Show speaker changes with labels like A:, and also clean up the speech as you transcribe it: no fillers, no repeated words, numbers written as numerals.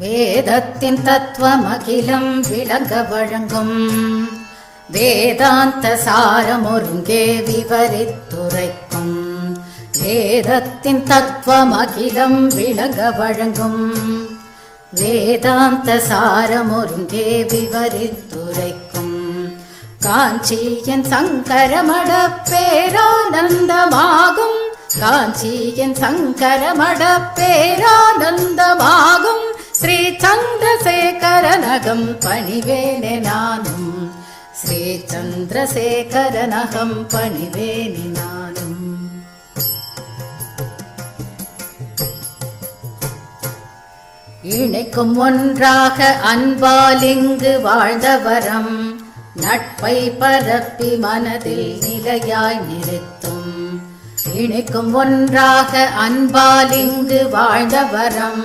A: வேதத்தின் தத்துவமகிலம் விளங்க வழங்கும் வேதாந்த சாரமொருங்கே விவரித்துரைக்கும். வேதத்தின் தத்துவமகிலம் விளங்க வழங்கும் வேதாந்த சாரமொருங்கே விவரித்துரைக்கும். காஞ்சியின் சங்கரமட பேரானந்தமாகும் காஞ்சியின் சங்கரமட பேரானந்தமாகும் ஸ்ரீ சந்திரசேகரனகம் பணிவேனே நானும் ஸ்ரீ சந்திரசேகரனகம் பணிவேனே நானும். இணைக்கும் ஒன்றாக அன்பால் இங்கு வாழ்ந்தவரம் நட்பை பரப்பி மனதில் நிலையாய் நிறுத்தும். இணைக்கும் ஒன்றாக அன்பால் இங்கு வாழ்ந்தவரம்